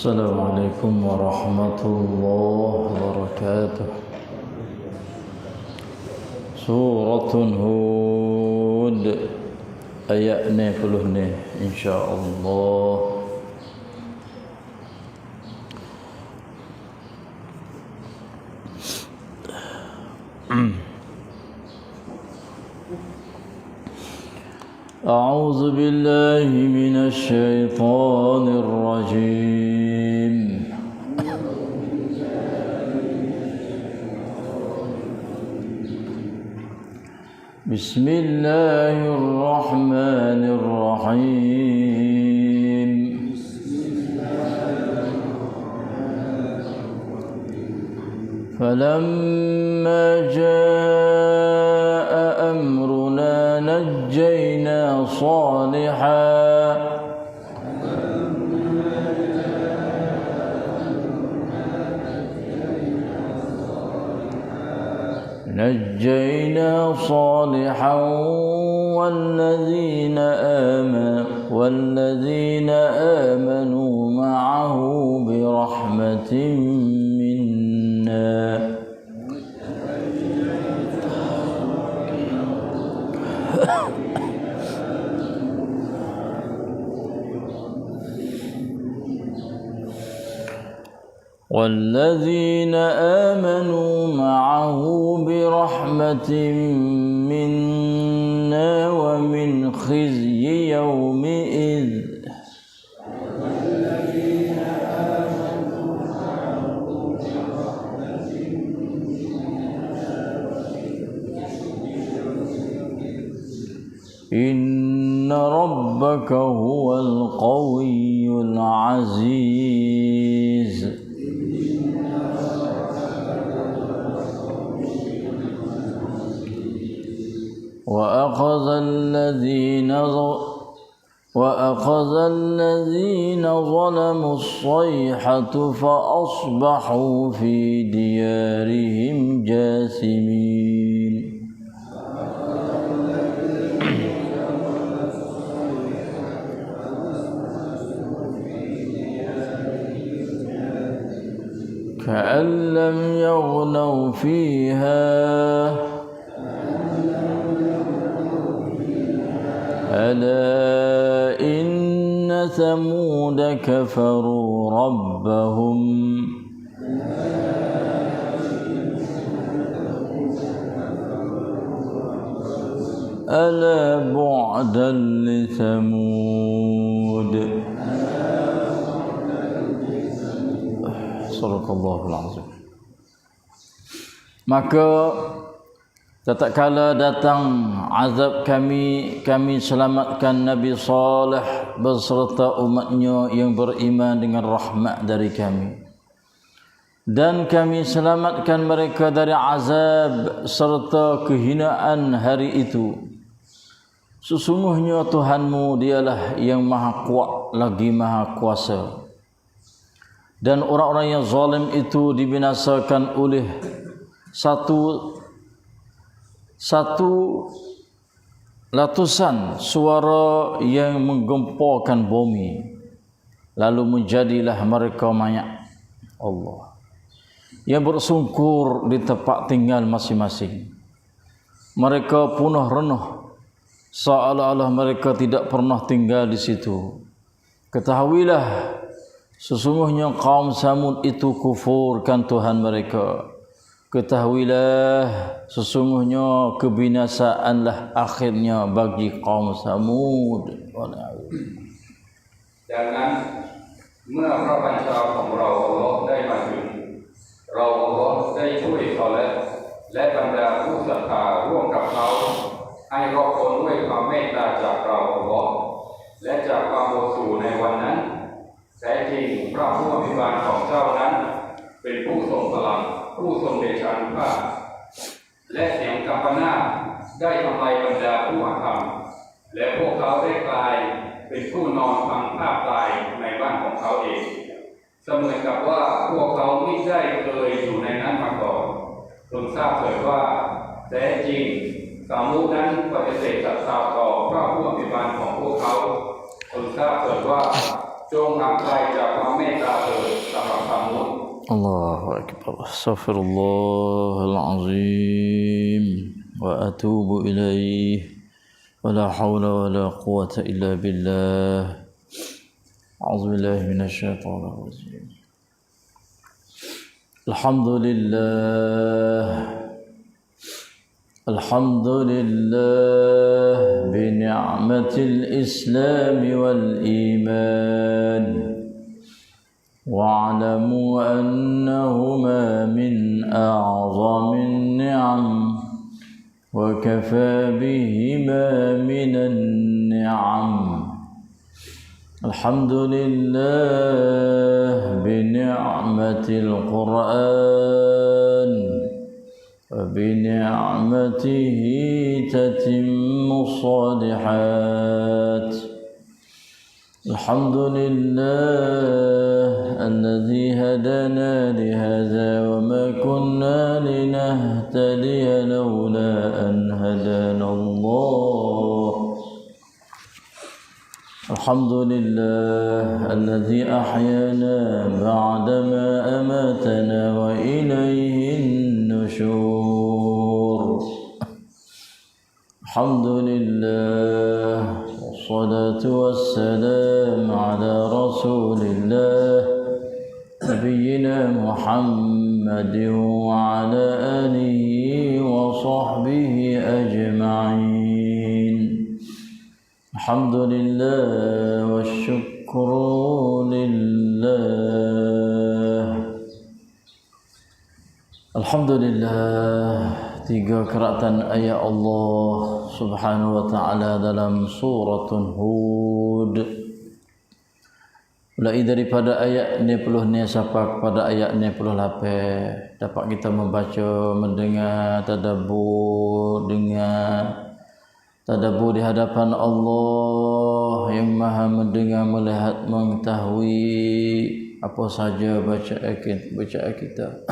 السلام عليكم ورحمة الله وبركاته. سورة هود ayat 60 ni insya-Allah. أعوذ بالله من الشيطان الرجيم. بسم الله الرحمن الرحيم. فلما جاء أمرنا نجينا صالحا والذين آمنوا معه برحمة منا ومن خزي يومئذ. إن ربك هو القوي العزيز. وأخذ الذين ظلموا الصيحة فأصبحوا في ديارهم جاثمين. كأن لم يغنوا فيها ألا إن ثمود كفروا ربهم ألا بعدا لثمود. Sadaqallahul azim. Maka tatkala datang azab kami selamatkan Nabi Saleh beserta umatnya yang beriman dengan rahmat dari kami. Dan kami selamatkan mereka dari azab serta kehinaan hari itu. Sesungguhnya Tuhanmu dialah yang maha kuat lagi maha kuasa. Dan orang-orang yang zalim itu dibinasakan oleh satu letusan suara yang menggemparkan bumi, lalu menjadilah mereka mayat Allah yang bersungkur di tempat tinggal masing-masing. Mereka punah renah seolah-olah mereka tidak pernah tinggal di situ. Ketahuilah sesungguhnya kaum Samud itu kufurkan Tuhan mereka. Ketahuilah sesungguhnya kebinasaanlah akhirnya bagi kaum Samud. ดังนั้นเมื่อพระบัญชาของเราอัลเลาะห์ได้มาถึงเราอัลเลาะห์ได้ช่วยเขาและบรรดาผู้ศรัทธาร่วมกับเขาให้รอดพ้นด้วยความเมตตาจากเราอัลเลาะห์และจากความโมสู่ในวันนั้นแท้จริงพระผู้อภิบาลของเจ้านั้นเป็นผู้ทรงพลังผู้ทรงเดชานุภาพและเสียงกัมปนาตได้ทำลายบรรดาผู้อธรรมและพวกเขาได้กลายเป็นผู้นอนฟังภาพตายในบ้านของเขาเองเสมือนกับว่าพวกเขาไม่ได้เคยอยู่ในนั้นมาก่อนจงทราบเถิดว่าแท้จริงสามูนั้นปฏิเสธศรัทธาต่อพระผู้อภิบาลของพวกเขาจงทราบเถิดว่า จงอำไกลจากความเมตตาเถิดสำหรับสมุทร Allahu Akbar. Astaghfirullahal azim wa atubu ilaih. Wa la hawla wa la quwwata illa billah. A'udzu billahi minasyaitonir rajim. Alhamdulillah bi ni'matil Islam wal iman. واعلموا أنهما من أعظم النعم وكفى بهما من النعم. الحمد لله بنعمة القرآن وبنعمته تتم الصالحات. الحمد لله الذي هدانا لهذا وما كنا لنهتدي لولا أن هدانا الله. الحمد لله الذي أحيانا بعدما أماتنا وإليه النشور. الحمد لله والصلاة والسلام على رسول الله نبينا محمد وعلى آله وصحبه أجمعين. الحمد لله والشكر لله. الحمد لله. Tiga keratan ayat Allah Subhanahu wa taala dalam surah Hud. Mulai daripada ayat 90 ni sampai kepada ayat 98 dapat kita membaca, mendengar, tadabbur, tadabbur di hadapan Allah yang Maha mendengar, melihat, mengetahui apa saja bacaan kita.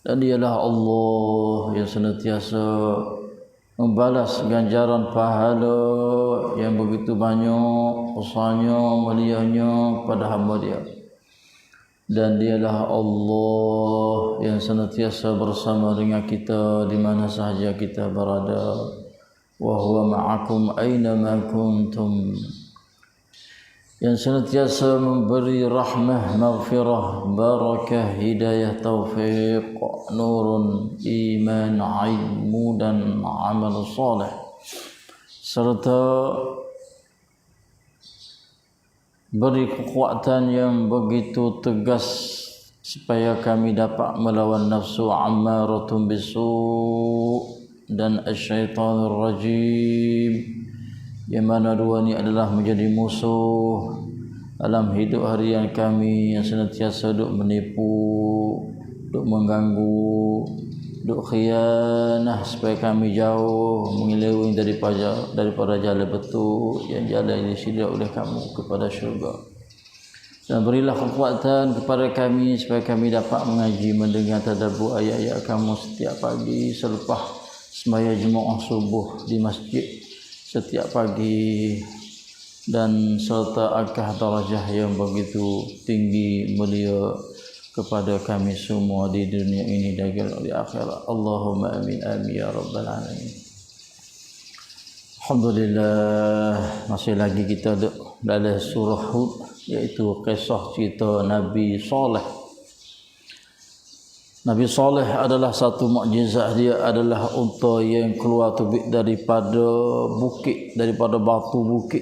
Dan dialah Allah yang senantiasa membalas ganjaran pahala yang begitu banyak, besarnya, mulianya pada hamba dia. Dan dialah Allah yang senantiasa bersama dengan kita di mana sahaja kita berada. Wa huwa ma'akum aina ma kuntum. Yang senantiasa memberi rahmah, maghfirah, barakah, hidayah, taufiq, nurun, iman, ilmu dan amal soleh, serta beri kekuatan yang begitu tegas supaya kami dapat melawan nafsu ammaratun bisu' dan asyaitanir rajim, yang mana dua ni adalah menjadi musuh dalam hidup harian kami, yang senantiasa duk menipu, duk mengganggu, duk khianah supaya kami jauh mengelilingi daripada jalan betul yang jalan yang disediakan oleh kamu kepada syurga. Dan berilah kekuatan kepada kami supaya kami dapat mengaji, mendengar, tadabbur ayat-ayat kamu setiap pagi selepas sembahyang Jumaat subuh di masjid setiap pagi, dan serta angkah darajah yang begitu tinggi mulia kepada kami semua di dunia ini dan di akhirat. Allahumma amin amin ya rabbal alamin. Alhamdulillah, masih lagi kita dalam surah Hud, iaitu kisah cerita Nabi Saleh. Nabi Saleh adalah satu mukjizat dia adalah unta yang keluar tubik daripada bukit, daripada batu bukit.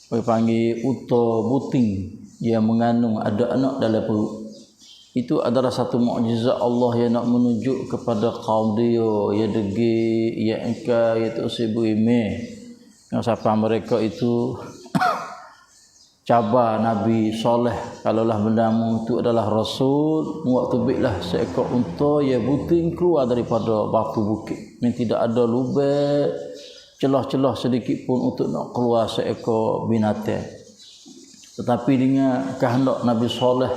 Dipanggil unta buting yang mengandung ada anak dalam perut. Itu adalah satu mukjizat Allah yang nak menunjuk kepada kaum dia, ya degil, ya engkau, ya tak usah berimeh. Yang siapa mereka itu cabar Nabi Saleh, kalaulah bendamu itu adalah Rasul, muat tubiklah seekor unta yang buting keluar daripada batu bukit, yang tidak ada lubang, celah-celah sedikit pun untuk nak keluar seekor binatang. Tetapi dengan kehendak Nabi Saleh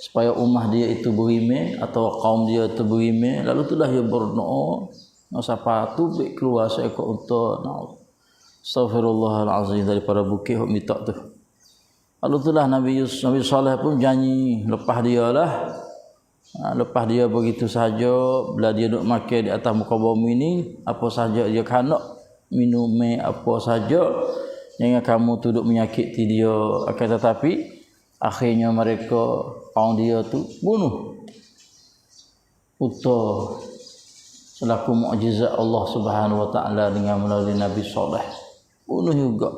supaya ummah dia itu beriman atau kaum dia itu beriman, lalu itulah dia berdoa, siapa tubik keluar seekor unta, Astaghfirullahalazim, daripada bukit hok minta tu. Lalu itulah Nabi Saleh pun janji lepas dia lah. Lepas dia begitu saja, bila dia duduk makan di atas muka bumi ni, apa saja dia kanak, minum apa saja, jangan kamu duduk menyakiti dia. Akan tetapi akhirnya mereka kaum dia tu bunuh Uta selaku mukjizat Allah Subhanahu wa taala dengan melalui Nabi Saleh. Bunuh juga.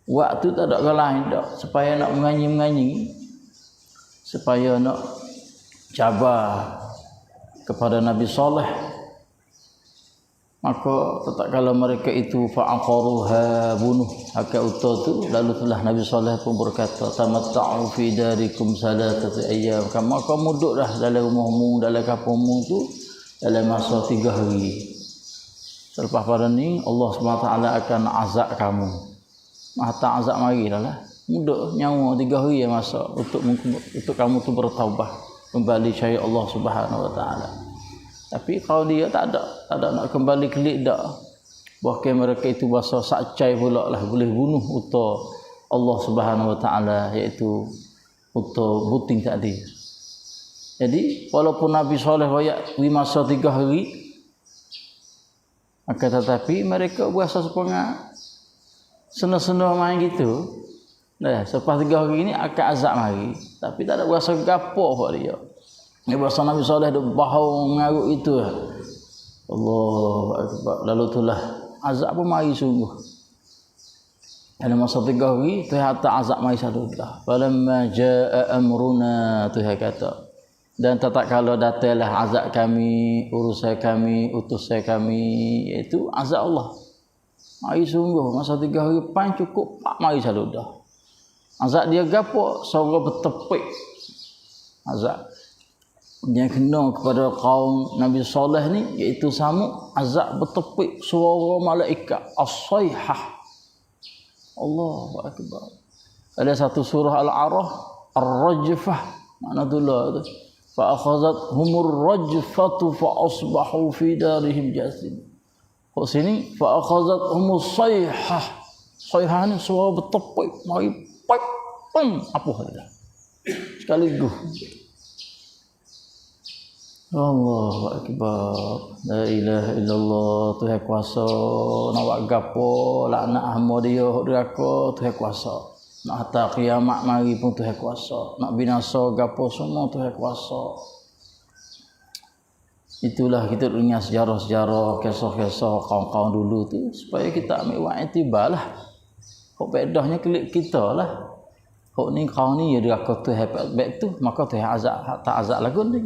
Waktu tak ada lain dak supaya nak menganyi-menganyi, supaya nak cabar kepada Nabi Saleh. Maka tetap kalau mereka itu fa'aqaruha, bunuh akak Uta tu, lalu telah Nabi Saleh pun berkata, tamatta'u fi darikum salatati ayyam, kamu duduklah dalam rumahmu, dalam kampungmu tu dalam masa 3 hari. Selepas pada ni Allah SWT akan azab kamu. Mata azab mari dah lah. Mudah nyawa 3 hari yang masa untuk kamu tu bertaubat kembali syariat Allah Subhanahu wa taala. Tapi kalau dia tak ada nak kembali kelik dak. Bahkan mereka itu bahasa sakcai pula lah boleh bunuh Uta Allah Subhanahu wa taala, iaitu Uta buting tadi. Jadi walaupun Nabi Saleh royak di masa 3 hari, akan tetapi mereka berasa sepengah sena-sena main gitu. Dah selepas 3 hari ni akan azab mari, tapi tak ada berasa gapo apa dia. Ni bahasa Nabi Saleh duk bahau mengarut itu. Allahu akbar. Lalu itulah azab pun mari sungguh. Dalam masa 3 hari tu hatta azab mari sadulah. Falamma jaa amruna, tu kata. Dan tak kala datanglah azab kami, urusan kami, utusan kami, iaitu azab Allah. Mari sungguh masa 3 hari pan cukup pak mari sadulah. Azab dia gapo? Suara bertepik. Azab yang kena kepada kaum Nabi Saleh ni iaitu Samud, azab bertepik suara malaikat as-sayhah. Allahu akbar. Ada satu surah Al-A'raf, Ar-Rajfah, mana tulah tu. Fa akhadhathumur rajfatu fa asbahu fi darihim jasim. Kat sini fa akhadhathumus sayhah. Sayhah ni suara bertepik, mari pek peng apa dah. Sekaligus. Allahu akbar. La ilaha illallah. Tuhan kuasa. Nak buat gapo, laknat hamba dia hok neraka, Tuhan kuasa. Nak hatta kiamat mari pun Tuhan kuasa. Nak binasa gapo semua Tuhan kuasa. Itulah kita ingat sejarah-sejarah, kisah-kisah kaum-kaum dulu tu supaya kita ambil iktibar lah. Hok bedahnya kelik kita lah. Hok ni kaum ni ya neraka Tuhan baik tu, maka Tuhan azab tak azab lagu ni.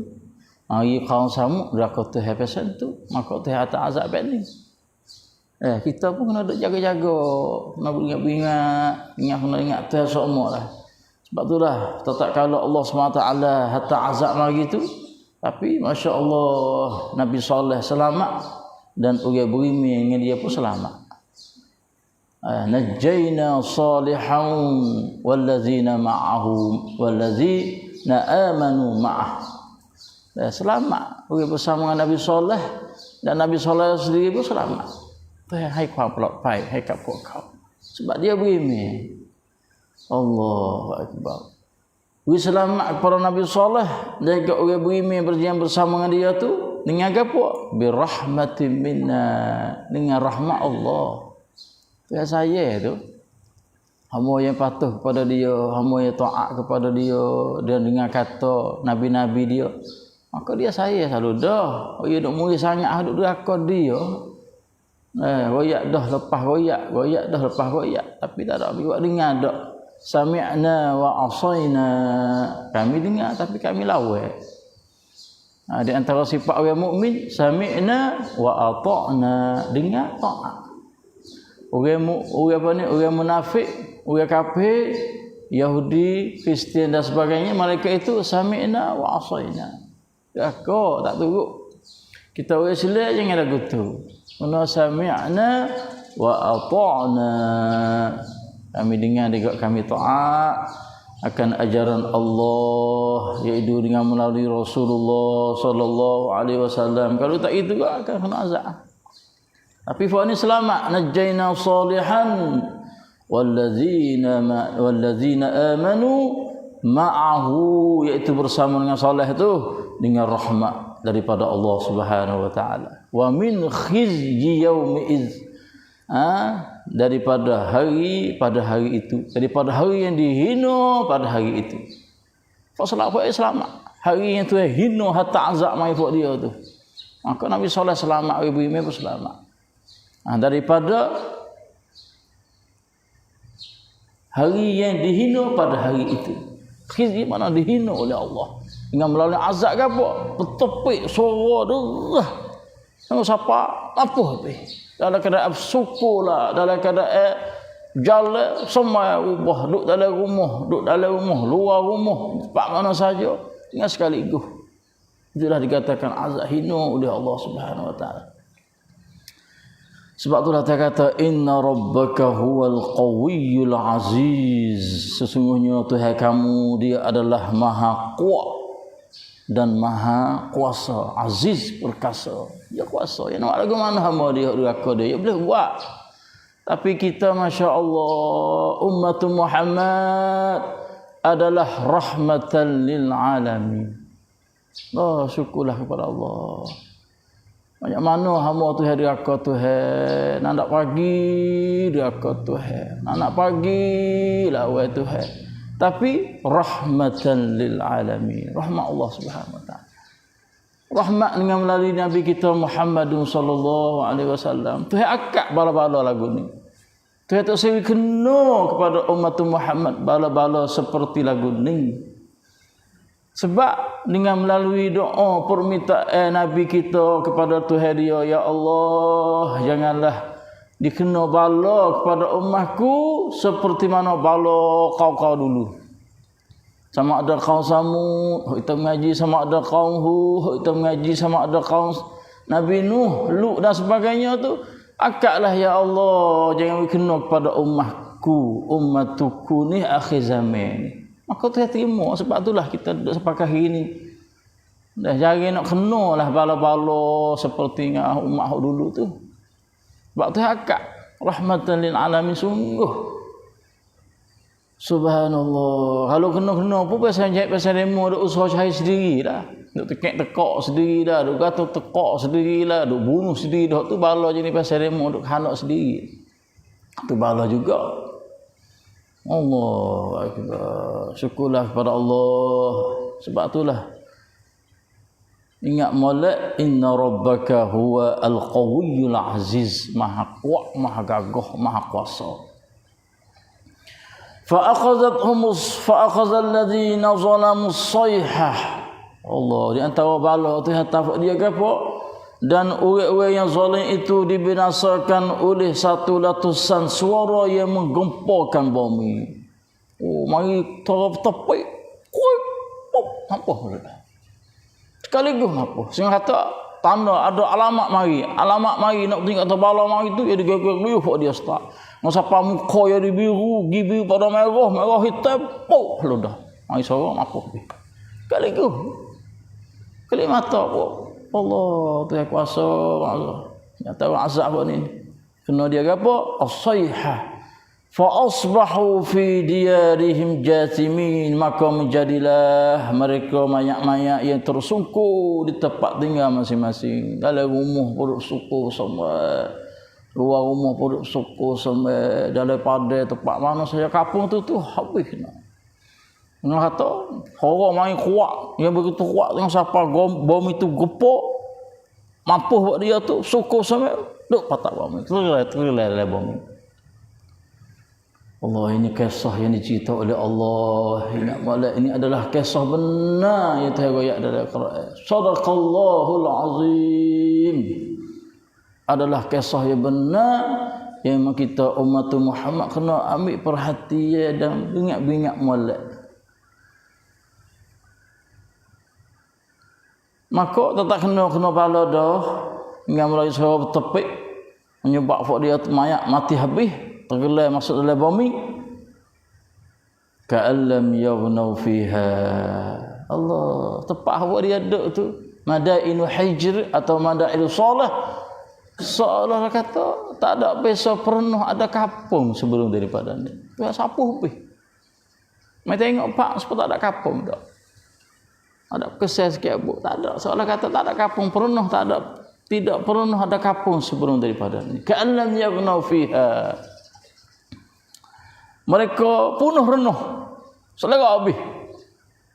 Hari kaum Samud neraka Tuhan pesan tu, maka Tuhan tak azab baik ni. Kita pun kena jaga-jaga, kena ingat Tuhan semua lah. Sebab itulah tetap kalau Allah SWT hatta azab lagi tu, tapi Masya Allah Nabi Saleh selamat dan orang beriman dengan dia pun selamat. Najjayna salihan wallazina ma'ahu wallazina amanu ma'ah. Selamat orang bersama dengan Nabi Saleh, dan Nabi Saleh sendiri pun selamat. Hai kau pelak pai, hai kau kau. Sebab dia beriman. Allahu akbar. Wi selamat kepada Nabi Saleh dan juga orang beriman berjalan bersama dengan dia tu dengan apa? Bi rahmatin minna, dengan rahmat Allah. Tuhan saya tu hamba yang patuh kepada dia, hamba yang taat kepada dia, dan dengan kata nabi-nabi dia, maka dia saya selalu dah. Oh dia duk murid sangat duk neraka dia. Royak dah lepas royak dah lepas royak, tapi tak ada buat dengar dak. Sami'na wa asaina, kami dengar tapi kami lawan. Di antara sifat orang mukmin, sami'na wa ata'na, dengar taat. Orang munafik, orang kafir, Yahudi, Kristian dan sebagainya, mereka itu sami'na wa asaina. Kau tak turut. Kita orang Islam jangan lagu tu. Mana sami'na wa ata'na, kami dengar juga kami taat akan ajaran Allah, iaitu dengan melalui Rasulullah sallallahu alaihi wasallam. Kalau tak itu akan kena azab. Tapi fa ni selamat, najjayna salihan wallazina amanu ma'ahu, iaitu bersama dengan saleh itu dengan rahmat daripada Allah Subhanahu wa taala. Wa min khizyi yaum'iz, daripada hari itu, daripada hari yang dihina pada hari itu. Pasal apa selamat? Hari yang tu hina hatta azab mai buat dia tu. Maka Nabi saleh selamat, ibu-ibu pun selamat. Daripada hari yang dihina pada hari itu. Khizi mana dihina oleh Allah. Dengan melalui azab ke apa? Bertepik suara derah. Tengok siapa? Apa tu? Dalam keadaan bersyukur lah. Dalam keadaan jalan semua ubah. Duduk dalam rumah. Luar rumah. Tempat mana saja. Dengan sekaligus. Itulah dikatakan azab hina oleh Allah Subhanahu wa taala. Sebab itulah dia kata inna rabbaka huwal qawiyyul aziz. Sesungguhnya Tuhan kamu dia adalah maha kuat dan maha kuasa. Aziz perkasa. Dia kuasa. Ya nak lagu mana hamba dia duraka dia. Dia boleh buat. Tapi kita masya-Allah umat Muhammad adalah rahmatan lil alamin. Oh, syukurlah kepada Allah. Banyak mana hamba Tuhan diraka Tuhan. Nak pagi diraka Tuhan. Nak pagi lawan Tuhan. Tapi rahmatan lil alamin. Rahmat Allah Subhanahu wa taala. Rahmat dengan melalui Nabi kita Muhammad sallallahu alaihi wasallam. Tuhan akak bala-bala lagu ni. Tuhan tak sewi kena kepada umat Muhammad bala-bala seperti lagu ni. Sebab dengan melalui doa permintaan Nabi kita kepada Tuhan dia, ya Allah, janganlah dikena bala kepada umatku seperti mana bala kau-kau dulu. Sama ada kaum Samud, kita mengaji sama ada kaum Hud, kita mengaji sama ada kaum Nabi Nuh, Lut dan sebagainya tu. Akaklah ya Allah, jangan dikena kepada ummatuku ni akhir zaman ni. Maka Tuhan terima. Sebab itulah kita duduk sampai hari ini. Dah jangan nak kena lah bala-bala seperti umat dulu tu. Sebab Tuhan akak rahmatan lil alamin sungguh. Subhanallah. Kalau kena-kena pun pasal jahit pasal demo duk usaha cari sendiri dah. Duk tekak sendiri dah. Duk gatal tekak sendiri lah. Duk bunuh sendiri dah. Tu bala jenis pasal demo duk hanak sendiri. Tu bala juga. Allah akbar. Syukurlah kepada Allah. Sebab itulah ingat molek inna rabbaka huwa al-qawiyyul aziz, maha kuat, maha gagah, maha kuasa. Fa akhadhal ladzina zalamu sayhah. Allah di antara bala tu tapak dia gapo? Dan orang-orang yang zalim itu dibinasakan oleh satu letusan suara yang menggemparkan bumi. Oh, mari tertepik. Kuat. Apa dia? Sekaligus apa? Sehingga kata tanda ada alamat mari. Alamat mari nak tengok kata bala mari tu dia gerak-gerak buat dia start. Masa apa muka yang biru, biru pada merah hitam, pok lu dah. Mari sorang apa dia? Sekaligus. Kelip mata apa? Allah Tuhan kuasa Allah. Nyata azab ni. Kena dia apa? As-sayhah. Fa asbahu fi diyarihim jathimin, maka menjadilah mereka mayat-mayat yang tersungkur di tempat tinggal masing-masing. Dalam rumah pun sungkur semua. Luar rumah pun sungkur semua. Dalam pada tempat mana saya kampung tu habis kena. Nak kata orang main kuat, yang begitu kuat dengan siapa bom itu gepok, mampu buat dia tu suku sampai duk patak bom itu, terleleh bom. Allah, ini kisah yang dicerita oleh Allah. Ingat molek, ini adalah kisah benar yang terroyak dalam Quran. Sadaqallahul azim. Adalah kisah yang benar yang kita umat Muhammad kena ambil perhatian dan ingat molek. Maka tak kena bala dah dengan melalui suara bertepik menyebab dia mayat mati habis tergelar masuk dalam bumi ka'allam yaghnau fiha. Allah tepat buat dia duduk tu madainu hijr atau madainu salah seolah kata tak ada pesa pernah ada kapung sebelum daripada ni. Ya sapuh pih. Mai tengok pak sebab tak ada kapung dak. Ada kesal sikit bu, tak ada. Seolah kata tak ada kapung pernah, tak ada, tidak pernah ada kapung sebelum daripada ni. Ka'allam yaghnau fiha. Mereka penuh renuh. Selera habis.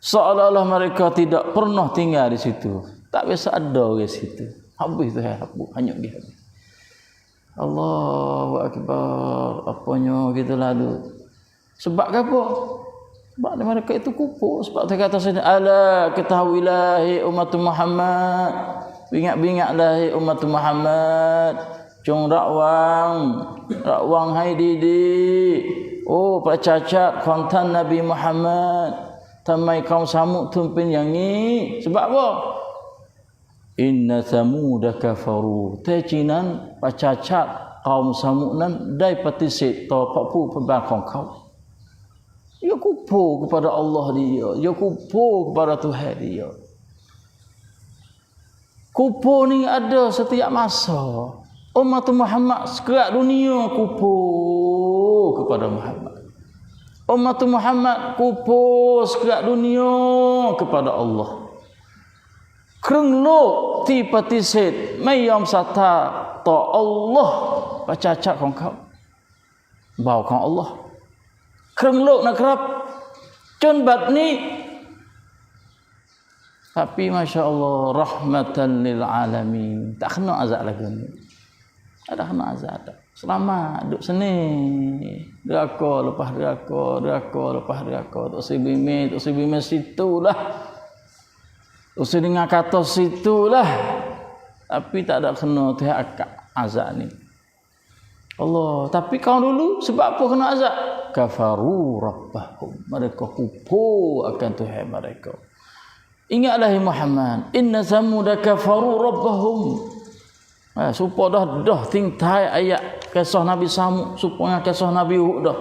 Seolah-olah mereka tidak pernah tinggal di situ. Tak biasa ada di situ. Habis tu habis, hanyut dia habis. Allahu akbar. Apanya kita lalu. Sebab apa? Sebab mereka itu kupu. Sebab dia kata sini, ala ketahuilah hai umat Muhammad. Bingat-bingatlah hai umat Muhammad. Cung rakwang hai didi. Oh, pacacat kontan Nabi Muhammad. Tamai kaum Samud tumpin yang ni. Sebab apa? Inna Samuda kafaru. Tecinan pacacat kaum Samud nan dai patisit to papu pembangkong kau. Dia kupu kepada Allah dia. Dia kupu kepada Tuhan dia. Kupu ni ada setiap masa. Umat Muhammad sekerak dunia kupu kepada Muhammad. Umat Muhammad kupu sekerak dunia kepada Allah. Kreng lo ti patisit mayam sata to Allah pacacat kong kau. Bau kong Allah. Kreng lo nak kerap cun bat ni. Tapi Masya Allah rahmatan lil alamin. Tak kena azab lagi ni. Ada kena azab tak? Selamat duduk sini. Deraka lepas deraka lepas deraka. Tok si bime situlah. Usah dengar kata situlah. Tapi tak ada kena Tuhan akak azab ni. Allah, tapi kau dulu sebab apa kena azab? Kafaru rabbahum. Mereka kupu akan Tuhan mereka. Ingatlah Muhammad, inna samuda kafaru rabbahum. Supaya dah tingtai ayat kisah Nabi Samud, supaya kisah Nabi Hud dah.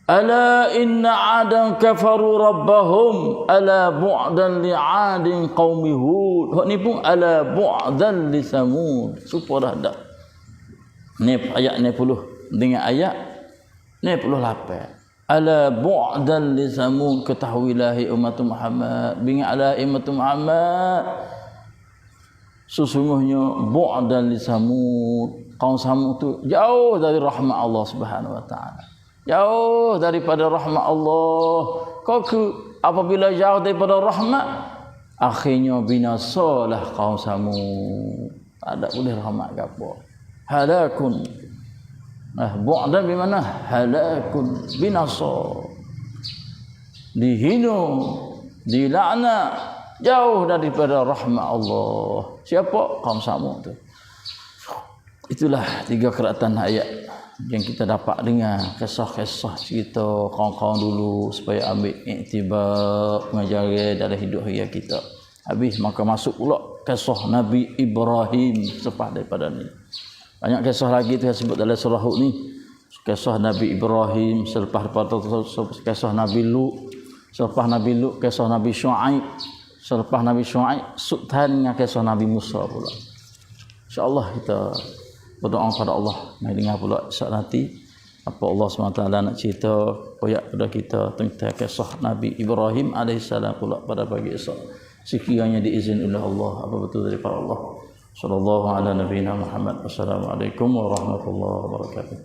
Ala inna adan kafaru rabbahum ala bu'dan li'adin qaumi Hud. Hak ni pun ala bu'dan li Samud. Supaya dah. Ni ayat 90 dengan ayat 98. Ala bu'dan li Samud, ketahuilah umat Muhammad, bingatlah umat Muhammad, sesungguhnya bu'dan li Samud, kaum Samud tu jauh dari rahmat Allah Subhanahu wa taala. Jauh daripada rahmat Allah. Kau apabila jauh daripada rahmat, akhirnya binasalah kaum Samud. Tak ada boleh rahmat ke apa. Halakun. Bu'dan di mana? Halakun, binasa. Dihina, dilaknat, jauh daripada rahmat Allah. Siapa? Kaum Samud tu. Itulah 3 keratan ayat yang kita dapat dengar kisah-kisah cerita kawan-kawan dulu supaya ambil iktibar pengajaran dalam hidup raya kita. Habis maka masuk pula kisah Nabi Ibrahim selepas daripada ni. Banyak kisah lagi tu yang sebut dalam surah Hud ni. Kisah Nabi Ibrahim, selepas daripada kisah Nabi Lut, selepas Nabi Lut kisah Nabi Syuaib, selepas Nabi Syuaib sultan dengan kisah Nabi Musa pula. InsyaAllah kita berdoa kepada Allah. Mai dengar pula esok nanti apa Allah SWT nak cerita koyak pada kita tentang kisah Nabi Ibrahim alaihissalam pula pada pagi esok. Sekiranya diizinkan oleh Allah, apa betul daripada Allah. Sallallahu ala nabiyina Muhammad. Wassalamualaikum warahmatullahi wabarakatuh.